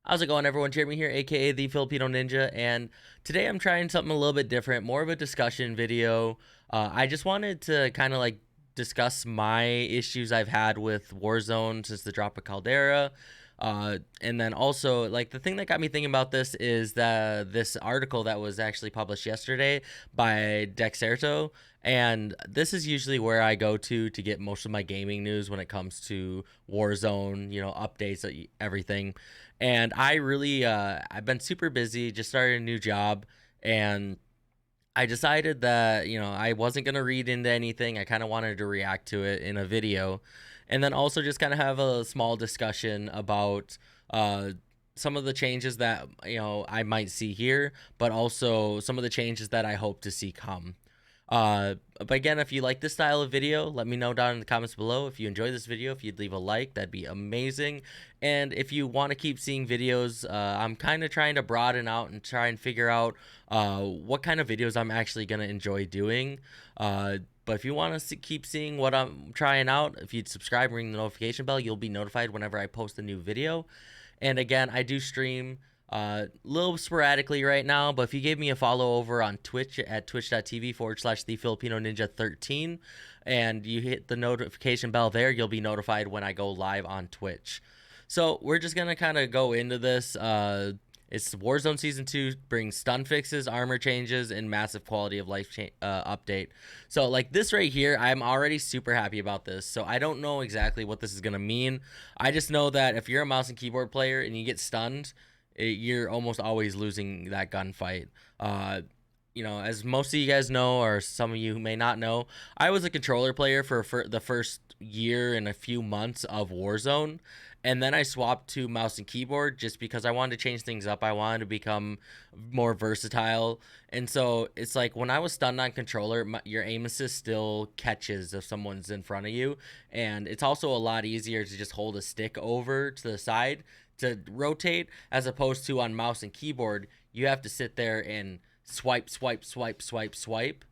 How's it going, everyone? Jeremy here, aka the Filipino Ninja, and today I'm trying something a little bit different, more of a discussion video. I just wanted to kind of like discuss my issues I've had with Warzone since the drop of Caldera. And then also, like, the thing that got me thinking about this is that this article that was actually published yesterday by Dexerto. And this is usually where I go to get most of my gaming news when it comes to Warzone, updates, everything. And I've been super busy, just started a new job, and I decided that, I wasn't going to read into anything. I kind of wanted to react to it in a video. And then also just kind of have a small discussion about some of the changes that, I might see here, but also some of the changes that I hope to see come. But again, if you like this style of video, let me know down in the comments below. If you enjoy this video, if you'd leave a like, that'd be amazing. And if you want to keep seeing videos, I'm kind of trying to broaden out and try and figure out what kind of videos I'm actually going to enjoy doing. But if you want to keep seeing what I'm trying out, if you'd subscribe and ring the notification bell, you'll be notified whenever I post a new video. And again, I do stream a little sporadically right now, but if you gave me a follow over on Twitch at twitch.tv/, the Filipino Ninja 13, and you hit the notification bell there, you'll be notified when I go live on Twitch. So we're just going to kind of go into this. It's Warzone Season 2 brings stun fixes, armor changes, and massive quality of life update. So, like this right here, I'm already super happy about this. So, I don't know exactly what this is going to mean. I just know that if you're a mouse and keyboard player and you get stunned, you're almost always losing that gunfight. As most of you guys know, or some of you who may not know, I was a controller player for the first year and a few months of Warzone. And then I swapped to mouse and keyboard just because I wanted to change things up. I wanted to become more versatile. And so it's like when I was stunned on controller, your aim assist still catches if someone's in front of you. And it's also a lot easier to just hold a stick over to the side to rotate, as opposed to on mouse and keyboard, you have to sit there and swipe, swipe, swipe, swipe, swipe.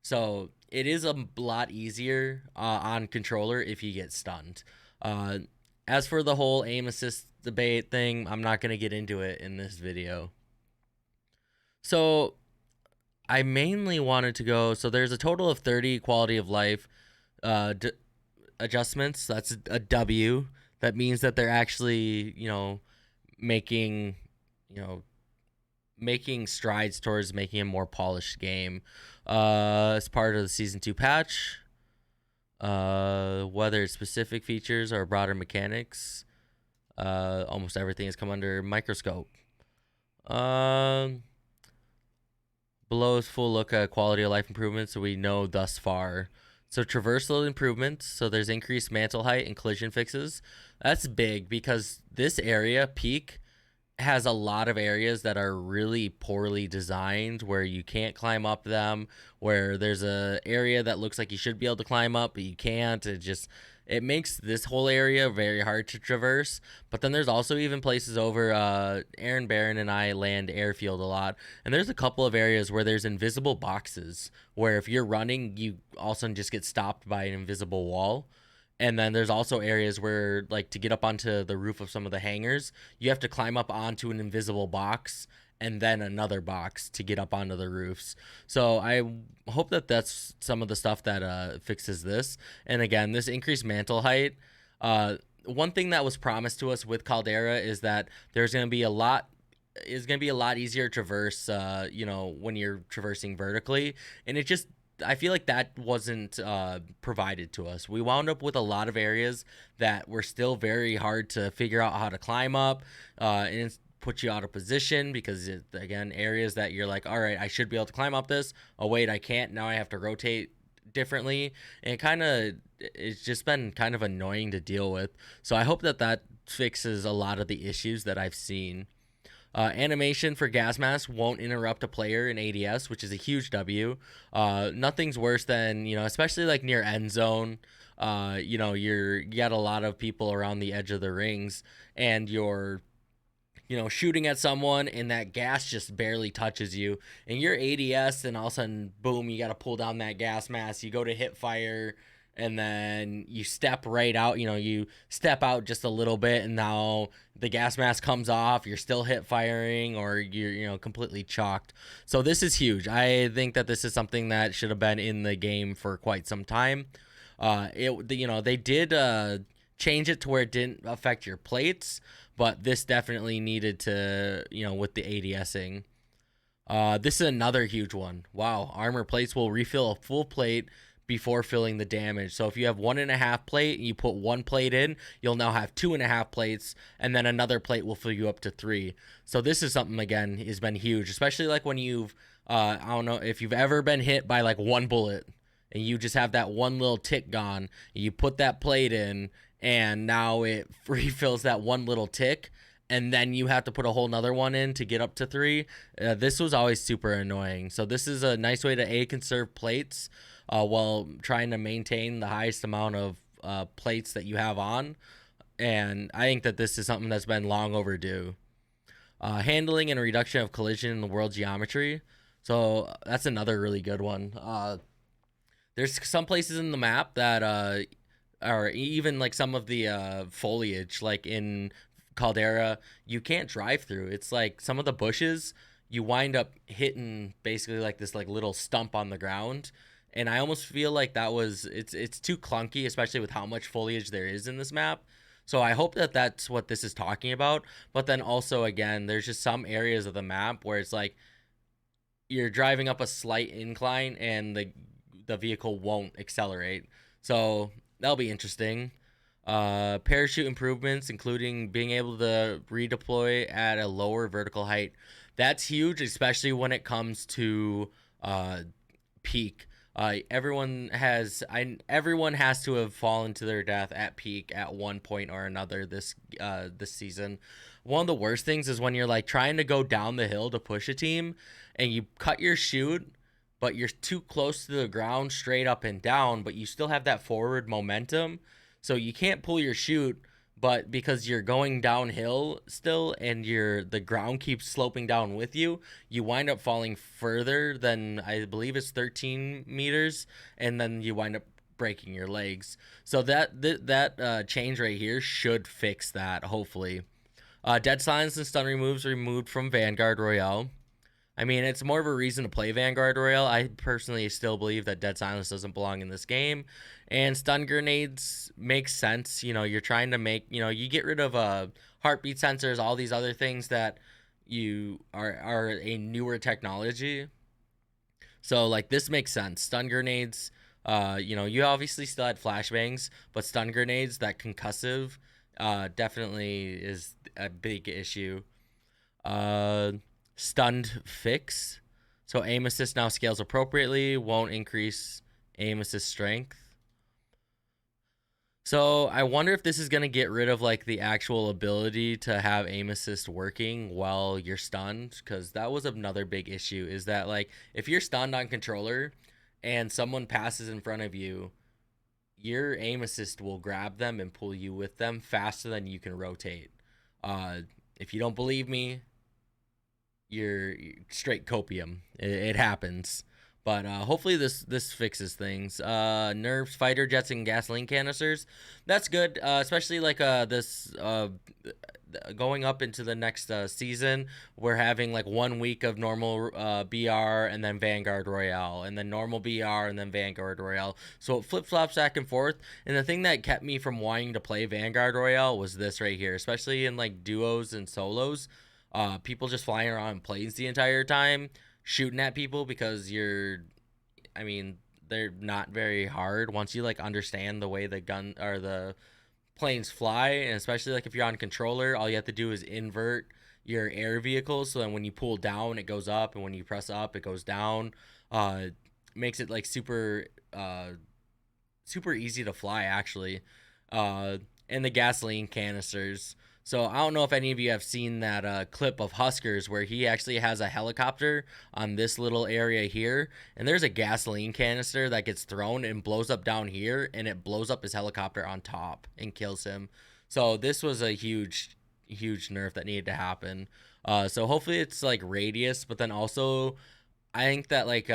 So it is a lot easier on controller if you get stunned. Uh, as for the whole aim assist debate thing, I'm not going to get into it in this video. So I mainly wanted to go. So there's a total of 30 quality of life adjustments. That's a W. That means that they're actually, making, you know, making strides towards making a more polished game. As part of the season 2 patch, whether it's specific features or broader mechanics, almost everything has come under microscope. Below is full look at quality of life improvements, so we know thus far. So traversal improvements. So there's increased mantle height and collision fixes. That's big because this area, peak, has a lot of areas that are really poorly designed where you can't climb up them, where there's a area that looks like you should be able to climb up but you can't. It makes this whole area very hard to traverse. But then there's also even places over Aaron Barron and I land airfield a lot, and there's a couple of areas where there's invisible boxes where if you're running you all of a sudden just get stopped by an invisible wall. And then there's also areas where, like, to get up onto the roof of some of the hangars, you have to climb up onto an invisible box and then another box to get up onto the roofs. So I hope that that's some of the stuff that fixes this. And again, this increased mantle height. One thing that was promised to us with Caldera is that there's going to be a lot is going to be a lot easier to traverse, when you're traversing vertically. And it just I feel like that wasn't provided to us. We wound up with a lot of areas that were still very hard to figure out how to climb up, and it put you out of position because, again, areas that you're like, all right, I should be able to climb up this. Oh, wait, I can't. Now I have to rotate differently. And it's just been kind of annoying to deal with. So I hope that that fixes a lot of the issues that I've seen. Animation for gas mask won't interrupt a player in ADS, which is a huge W. Nothing's worse than, especially like near end zone. You got a lot of people around the edge of the rings, and you're, shooting at someone, and that gas just barely touches you, and you're ADS, and all of a sudden, boom, you got to pull down that gas mask. You go to hit fire, and then you step right out. You step out just a little bit, and now the gas mask comes off. You're still hip firing, or you're completely chalked. So this is huge. I think that this is something that should have been in the game for quite some time. They did change it to where it didn't affect your plates, but this definitely needed to, with the ADSing. This is another huge one. Wow, armor plates will refill a full plate before filling the damage. So if you have 1.5 plate and you put 1 plate in, you'll now have 2.5 plates, and then another plate will fill you up to 3. So this is something, again, has been huge, especially like when you've I don't know if you've ever been hit by like one bullet and you just have that one little tick gone. You put that plate in, and now it refills that one little tick, and then you have to put a whole nother one in to get up to 3. This was always super annoying. So this is a nice way to conserve plates while trying to maintain the highest amount of plates that you have on. And I think that this is something that's been long overdue. Handling and reduction of collision in the world geometry. So that's another really good one. There's some places in the map that or even like some of the foliage, like in Caldera, you can't drive through. It's like some of the bushes, you wind up hitting basically like this like little stump on the ground. And I almost feel like it's too clunky, especially with how much foliage there is in this map. So I hope that that's what this is talking about. But then also, again, there's just some areas of the map where it's like you're driving up a slight incline and the vehicle won't accelerate. So that'll be interesting. Parachute improvements, including being able to redeploy at a lower vertical height. That's huge, especially when it comes to peak. Everyone has to have fallen to their death at peak at one point or another this season. One of the worst things is when you're like trying to go down the hill to push a team, and you cut your chute, but you're too close to the ground straight up and down, but you still have that forward momentum. So you can't pull your chute, but because you're going downhill still and the ground keeps sloping down with you, you wind up falling further than I believe it's 13 meters, and then you wind up breaking your legs. So that change right here should fix that, hopefully. Dead silence and stun removed from Vanguard Royale. I mean, it's more of a reason to play Vanguard Royale. I personally still believe that Dead Silence doesn't belong in this game. And stun grenades make sense. You're trying to you get rid of heartbeat sensors, all these other things that you are a newer technology. So, like, this makes sense. Stun grenades, you obviously still had flashbangs, but stun grenades, that concussive, definitely is a big issue. Stunned fix. So aim assist now scales appropriately, won't increase aim assist strength. So I wonder if this is going to get rid of like the actual ability to have aim assist working while you're stunned, because that was another big issue, is that like if you're stunned on controller and someone passes in front of you, your aim assist will grab them and pull you with them faster than you can rotate. If you don't believe me, you're straight copium. It happens. But hopefully this fixes things. Nerfs fighter jets and gasoline canisters. That's good, especially like this going up into the next season. We're having like 1 week of normal BR and then Vanguard Royale, and then normal BR and then Vanguard Royale. So it flip flops back and forth. And the thing that kept me from wanting to play Vanguard Royale was this right here, especially in like duos and solos. People just flying around in planes the entire time, shooting at people because they're not very hard once you like understand the way the gun or the planes fly. And especially like if you're on controller, all you have to do is invert your air vehicles, so then when you pull down it goes up, and when you press up it goes down. Makes it like super easy to fly, actually. And the gasoline canisters. So I don't know if any of you have seen that clip of Huskers where he actually has a helicopter on this little area here, and there's a gasoline canister that gets thrown and blows up down here, and it blows up his helicopter on top and kills him. So this was a huge nerf that needed to happen. So hopefully it's like radius, but then also I think that like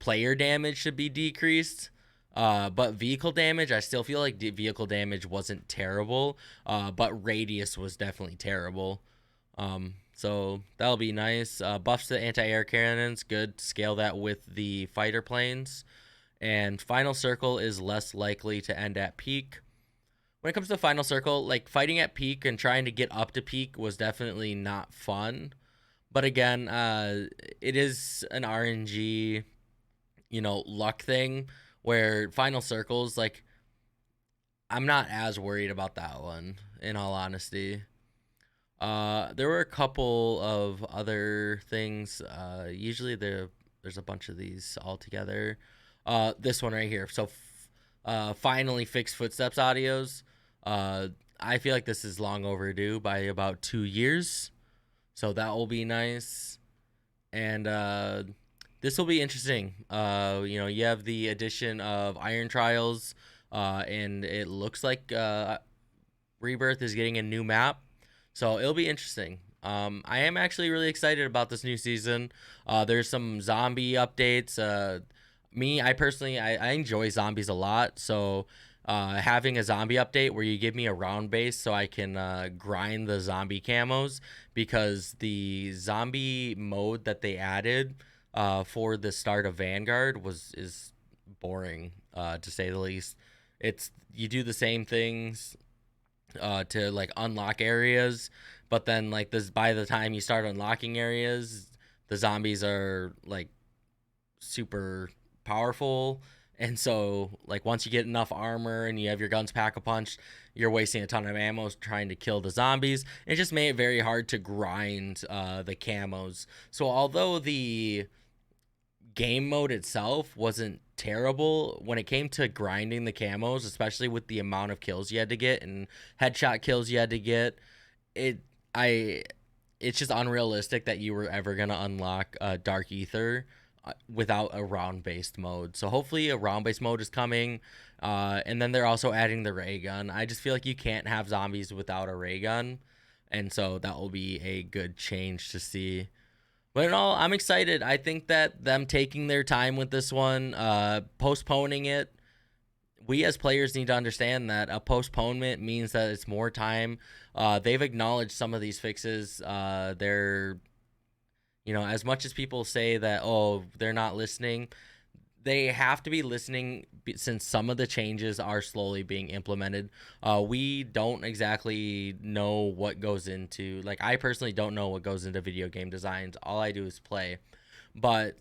player damage should be decreased. But vehicle damage, I still feel like vehicle damage wasn't terrible, but radius was definitely terrible. So that'll be nice. Buffs to anti-air cannons, good. Scale that with the fighter planes. And final circle is less likely to end at peak. When it comes to final circle, like fighting at peak and trying to get up to peak was definitely not fun. But again, it is an RNG, luck thing where final circles, like, I'm not as worried about that one, in all honesty. There were a couple of other things. Usually there's a bunch of these all together. This one right here. So, finally fixed footsteps audios. Uh, I feel like this is long overdue by about 2 years. So that will be nice. And this will be interesting. You have the addition of Iron Trials, and it looks like Rebirth is getting a new map, so it'll be interesting. I am actually really excited about this new season. There's some zombie updates. I personally, I enjoy zombies a lot, so having a zombie update where you give me a round base so I can grind the zombie camos, because the zombie mode that they added for the start of Vanguard is boring, to say the least. It's you do the same things to like unlock areas, but then like this, by the time you start unlocking areas, the zombies are like super powerful. And so like once you get enough armor and you have your guns pack a punch, you're wasting a ton of ammo trying to kill the zombies. It just made it very hard to grind the camos. So although the game mode itself wasn't terrible, when it came to grinding the camos, especially with the amount of kills you had to get and headshot kills you had to get, it I it's just unrealistic that you were ever gonna unlock Dark Ether without a round based mode. So hopefully a round based mode is coming. And then they're also adding the ray gun. I just feel like you can't have zombies without a ray gun, and so that will be a good change to see. But in all, I'm excited. I think that them taking their time with this one, postponing it, we as players need to understand that a postponement means that it's more time. They've acknowledged some of these fixes. They're, as much as people say that, oh, they're not listening, they have to be listening since some of the changes are slowly being implemented. We don't exactly know what goes into, like, I personally don't know what goes into video game designs. All I do is play. But,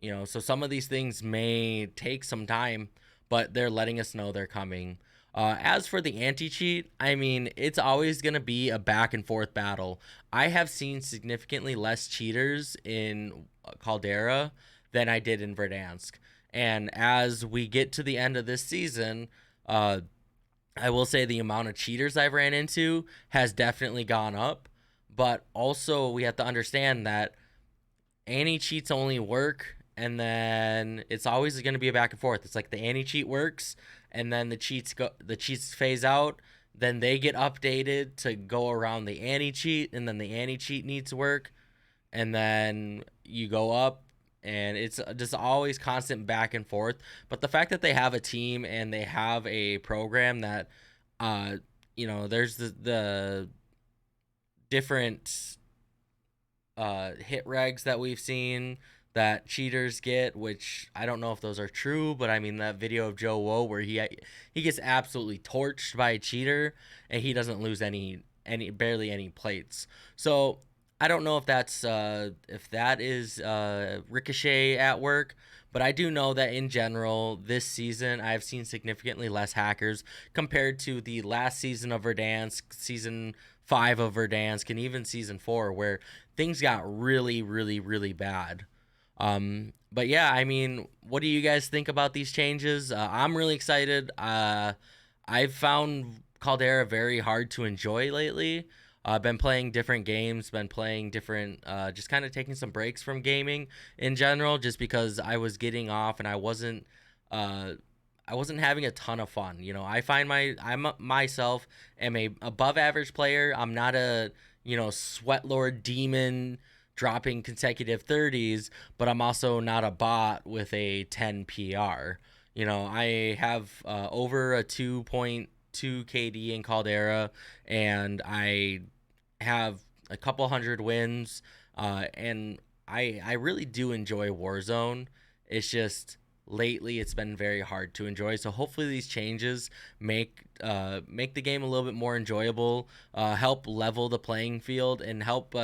so some of these things may take some time, but they're letting us know they're coming. As for the anti-cheat, I mean, it's always going to be a back and forth battle. I have seen significantly less cheaters in Caldera than I did in Verdansk. And as we get to the end of this season, I will say the amount of cheaters I've ran into has definitely gone up. But also, we have to understand that anti-cheats only work, and then it's always going to be a back and forth. It's like the anti-cheat works, and then the cheats phase out, then they get updated to go around the anti-cheat, and then the anti-cheat needs work, and then you go up, and it's just always constant back and forth. But the fact that they have a team and they have a program that there's the different hit regs that we've seen that cheaters get, which I don't know if those are true, but I mean that video of Joe Woe where he gets absolutely torched by a cheater and he doesn't lose any barely any plates. So I don't know if that is Ricochet at work, but I do know that in general this season I've seen significantly less hackers compared to the last season of Verdansk, season 5 of Verdansk, and even season 4, where things got really, really, really bad. But yeah, I mean, what do you guys think about these changes? I'm really excited. I've found Caldera very hard to enjoy lately. I've been playing different games, been playing different, just kind of taking some breaks from gaming in general, just because I was getting off and I wasn't having a ton of fun. I find I'm myself am a above average player. I'm not a, sweat lord demon dropping consecutive 30s, but I'm also not a bot with a 10 PR. I have over a 2.2 KD in Caldera, and I have a couple hundred wins, and I really do enjoy Warzone. It's just lately it's been very hard to enjoy. So hopefully these changes make the game a little bit more enjoyable, help level the playing field, and help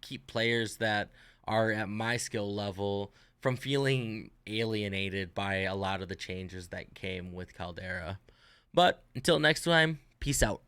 keep players that are at my skill level from feeling alienated by a lot of the changes that came with Caldera. But until next time, peace out.